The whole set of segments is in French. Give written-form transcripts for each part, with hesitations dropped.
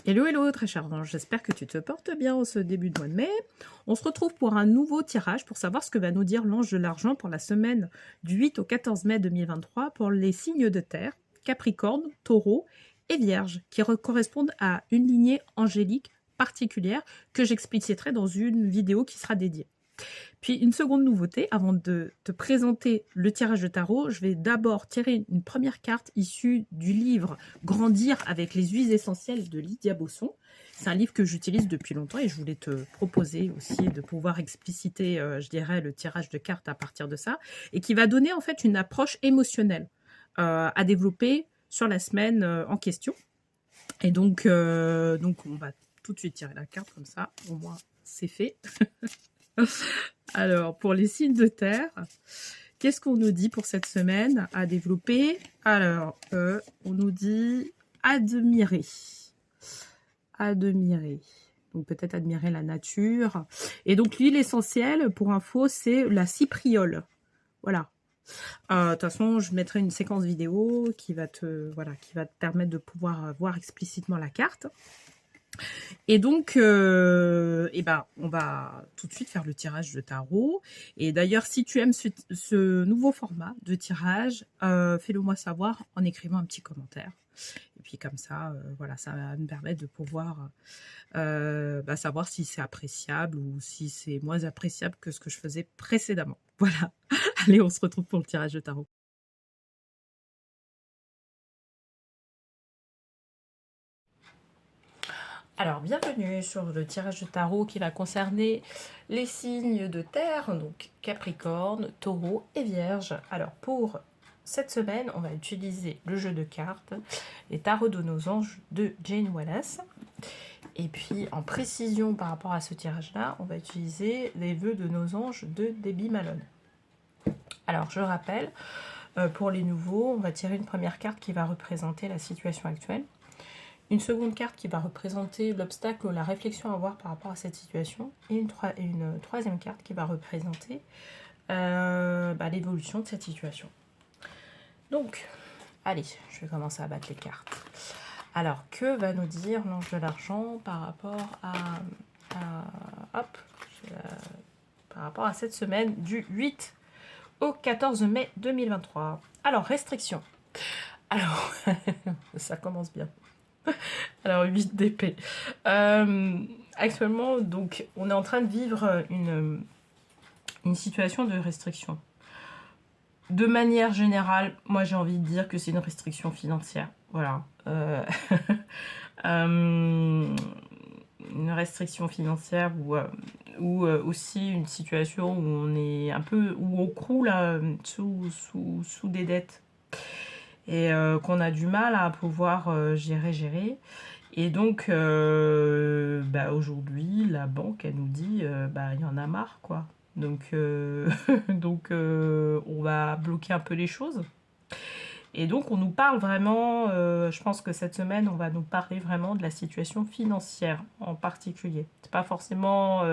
Hello, hello, très cher ange, j'espère que tu te portes bien en ce début de mois de mai. On se retrouve pour un nouveau tirage pour savoir ce que va nous dire l'ange de l'argent pour la semaine du 8 au 14 mai 2023 pour les signes de terre, Capricorne, Taureau et Vierge, qui correspondent à une lignée angélique particulière que j'expliciterai dans une vidéo qui sera dédiée. Puis une seconde nouveauté, avant de te présenter le tirage de tarot, je vais d'abord tirer une première carte issue du livre Grandir avec les huiles essentielles de Lydia Bosson. C'est un livre que j'utilise depuis longtemps et je voulais te proposer aussi de pouvoir expliciter, je dirais, le tirage de cartes à partir de ça, et qui va donner en fait une approche émotionnelle à développer sur la semaine en question. Et donc on va tout de suite tirer la carte comme ça, au moins c'est fait. Alors, pour les signes de terre, qu'est-ce qu'on nous dit pour cette semaine à développer? Alors, on nous dit admirer. Admirer. Donc, peut-être admirer la nature. Et donc, l'huile essentielle, pour info, c'est la cypriole. Voilà. De toute façon, je mettrai une séquence vidéo qui va te permettre de pouvoir voir explicitement la carte. Et donc, on va tout de suite faire le tirage de tarot. Et d'ailleurs, si tu aimes ce nouveau format de tirage, fais-le moi savoir en écrivant un petit commentaire. Et puis comme ça, ça va me permettre de pouvoir savoir si c'est appréciable ou si c'est moins appréciable que ce que je faisais précédemment. Voilà. Allez, on se retrouve pour le tirage de tarot. Alors, bienvenue sur le tirage de tarot qui va concerner les signes de terre, donc Capricorne, Taureau et Vierge. Alors, pour cette semaine, on va utiliser le jeu de cartes, les tarots de nos anges de Jane Wallace. Et puis, en précision par rapport à ce tirage-là, on va utiliser les vœux de nos anges de Debbie Malone. Alors, je rappelle, pour les nouveaux, on va tirer une première carte qui va représenter la situation actuelle. Une seconde carte qui va représenter l'obstacle ou la réflexion à avoir par rapport à cette situation. Et une troisième carte qui va représenter l'évolution de cette situation. Donc, allez, je vais commencer à battre les cartes. Alors, que va nous dire l'ange de l'argent par rapport par rapport à cette semaine du 8 au 14 mai 2023. Alors, restriction. Alors, ça commence bien. Alors, 8 d'épée. Actuellement, donc, on est en train de vivre une situation de restriction. De manière générale, moi, j'ai envie de dire que c'est une restriction financière. Voilà. Une restriction financière ou aussi une situation où on est un peu, où on croule sous des dettes. Et qu'on a du mal à pouvoir gérer. Et donc, aujourd'hui, la banque, elle nous dit, il y en a marre, quoi. Donc, on va bloquer un peu les choses. Et donc, on nous parle vraiment, je pense que cette semaine, on va nous parler vraiment de la situation financière en particulier. C'est pas forcément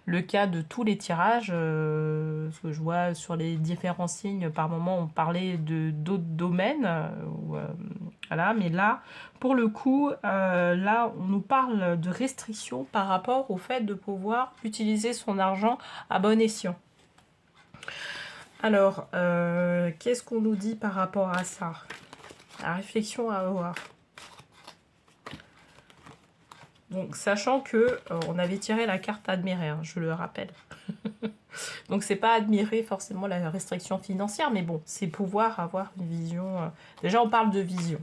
le cas de tous les tirages, parce que je vois sur les différents signes, par moment, on parlait d'autres domaines, voilà, mais là, pour le coup, là, on nous parle de restrictions par rapport au fait de pouvoir utiliser son argent à bon escient. Alors, qu'est-ce qu'on nous dit par rapport à ça? La réflexion à avoir. Donc, sachant que on avait tiré la carte admirer, hein, je le rappelle. Donc, c'est pas admirer forcément la restriction financière, mais bon, c'est pouvoir avoir une vision. Déjà, on parle de vision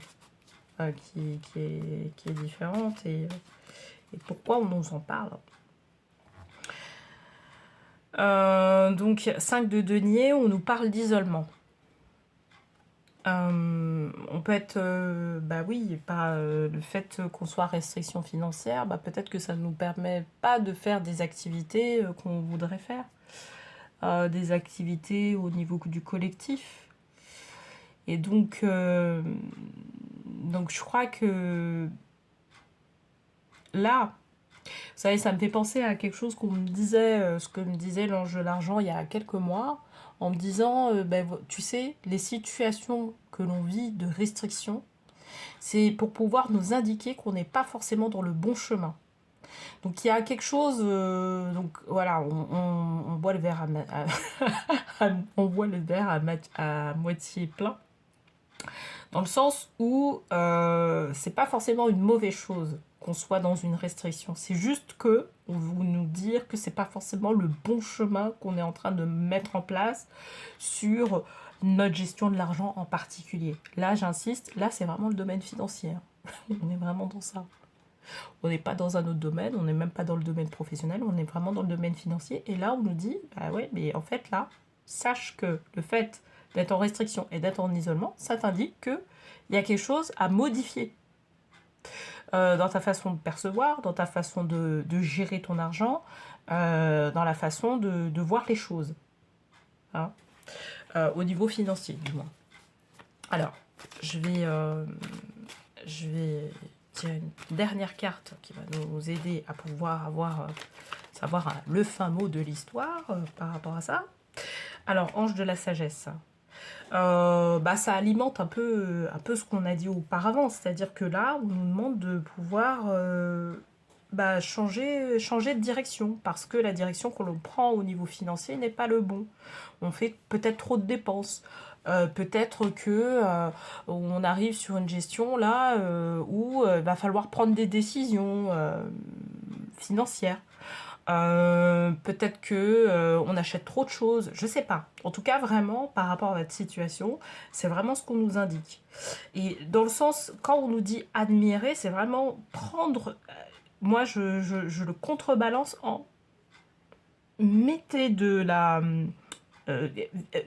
qui est différente et pourquoi on nous en parle. Donc 5 de denier, on nous parle d'isolement. On peut être, le fait qu'on soit restriction financière, peut-être que ça ne nous permet pas de faire des activités qu'on voudrait faire. Des activités au niveau du collectif. Et donc je crois que là, vous savez, ça me fait penser à quelque chose qu'on me disait, ce que me disait l'ange de l'argent il y a quelques mois, en me disant, tu sais, les situations que l'on vit de restriction, C'est pour pouvoir nous indiquer qu'on n'est pas forcément dans le bon chemin. Donc il y a quelque chose, donc voilà, on boit le verre on boit le verre à moitié plein, dans le sens où c'est pas forcément une mauvaise chose qu'on soit dans une restriction. C'est juste que on veut nous dire que c'est pas forcément le bon chemin qu'on est en train de mettre en place sur notre gestion de l'argent en particulier. Là, j'insiste, là c'est vraiment le domaine financier. On est vraiment dans ça. On n'est pas dans un autre domaine, on n'est même pas dans le domaine professionnel, on est vraiment dans le domaine financier. Et là, on nous dit, bah ouais, mais en fait, là, sache que le fait d'être en restriction et d'être en isolement, ça t'indique qu'il y a quelque chose à modifier dans ta façon de percevoir, dans ta façon de gérer ton argent, dans la façon de voir les choses. Hein, au niveau financier, du moins. Alors, je vais tirer une dernière carte qui va nous aider à pouvoir savoir le fin mot de l'histoire par rapport à ça. Alors, ange de la sagesse. Ça alimente un peu ce qu'on a dit auparavant, c'est-à-dire que là, on nous demande de pouvoir changer de direction, parce que la direction que l'on prend au niveau financier n'est pas le bon. On fait peut-être trop de dépenses. Peut-être que on arrive sur une gestion là où il va falloir prendre des décisions financières. Peut-être que on achète trop de choses, je sais pas. En tout cas, vraiment, par rapport à votre situation, c'est vraiment ce qu'on nous indique. Et dans le sens, quand on nous dit admirer, c'est vraiment prendre... moi, je le contrebalance en... mettez de la...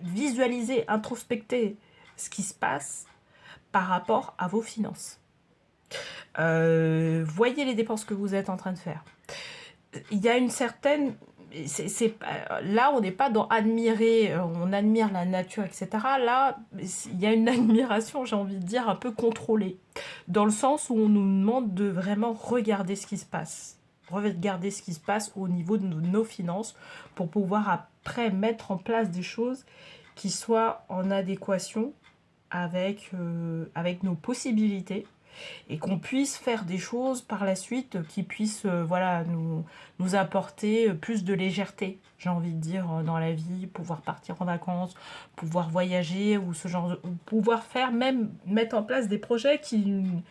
visualiser, introspecter ce qui se passe par rapport à vos finances. Voyez les dépenses que vous êtes en train de faire. Il y a une certaine... là, on n'est pas dans admirer, on admire la nature, etc. Là, il y a une admiration, j'ai envie de dire, un peu contrôlée. Dans le sens où on nous demande de vraiment regarder ce qui se passe. Regarder ce qui se passe au niveau de nos finances pour pouvoir après mettre en place des choses qui soient en adéquation avec nos possibilités et qu'on puisse faire des choses par la suite qui puissent nous apporter plus de légèreté, j'ai envie de dire, dans la vie, pouvoir partir en vacances, pouvoir voyager ou ce genre ou pouvoir mettre en place des projets qui nous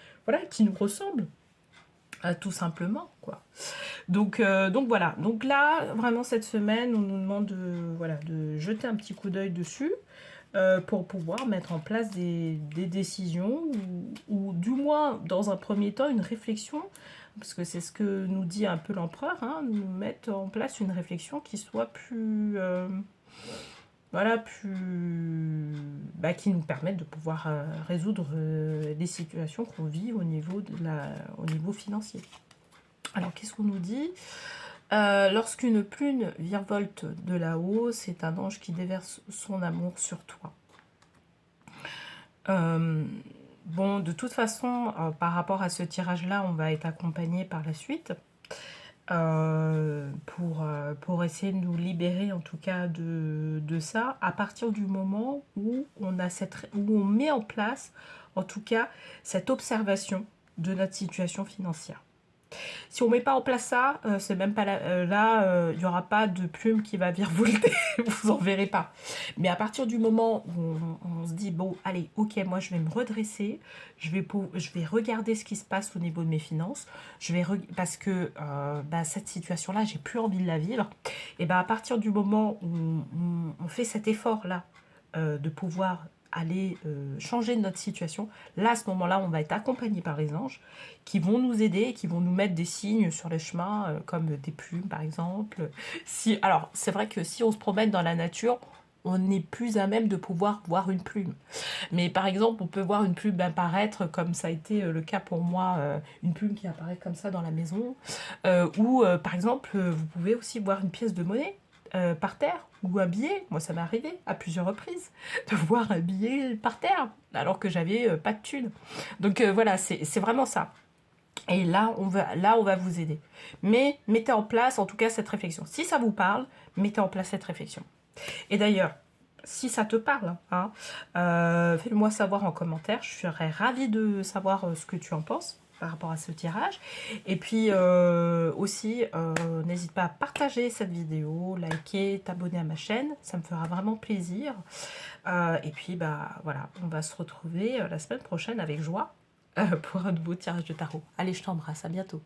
ressemblent. Tout simplement, quoi. Donc voilà. Donc là, vraiment, cette semaine, on nous demande de jeter un petit coup d'œil dessus pour pouvoir mettre en place des décisions ou du moins, dans un premier temps, une réflexion, parce que c'est ce que nous dit un peu l'empereur, hein, nous mettre en place une réflexion qui soit plus... qui nous permettent de pouvoir résoudre les situations qu'on vit au niveau financier. Alors, qu'est-ce qu'on nous dit ? Lorsqu'une plume virevolte de là-haut, c'est un ange qui déverse son amour sur toi. De toute façon, par rapport à ce tirage-là, on va être accompagné par la suite. Pour essayer de nous libérer en tout cas de ça, à partir du moment où on met en place en tout cas cette observation de notre situation financière. Si on ne met pas en place ça, c'est même pas là, il n'y aura pas de plume qui va virevolter, vous en verrez pas. Mais à partir du moment où on se dit, bon, allez, ok, moi je vais me redresser, je vais regarder ce qui se passe au niveau de mes finances, parce que cette situation-là, j'ai plus envie de la vivre. Et à partir du moment où on fait cet effort-là, de pouvoir aller changer notre situation, là à ce moment-là on va être accompagné par les anges qui vont nous aider, qui vont nous mettre des signes sur les chemins comme des plumes par exemple. Alors c'est vrai que si on se promène dans la nature, on n'est plus à même de pouvoir voir une plume, mais par exemple on peut voir une plume apparaître comme ça a été le cas pour moi, une plume qui apparaît comme ça dans la maison, ou par exemple vous pouvez aussi voir une pièce de monnaie par terre, ou un billet. Moi ça m'est arrivé à plusieurs reprises de voir un billet par terre alors que j'avais pas de thunes. Donc voilà, c'est vraiment ça. Et là on va vous aider, mais mettez en place en tout cas cette réflexion. Si ça vous parle, mettez en place cette réflexion. Et d'ailleurs, si ça te parle, hein. Fais-le-moi savoir en commentaire, je serais ravie de savoir ce que tu en penses par rapport à ce tirage. Et puis aussi, n'hésite pas à partager cette vidéo, liker, t'abonner à ma chaîne, ça me fera vraiment plaisir. Et puis bah voilà, on va se retrouver la semaine prochaine avec joie pour un nouveau tirage de tarot. Allez, je t'embrasse, à bientôt.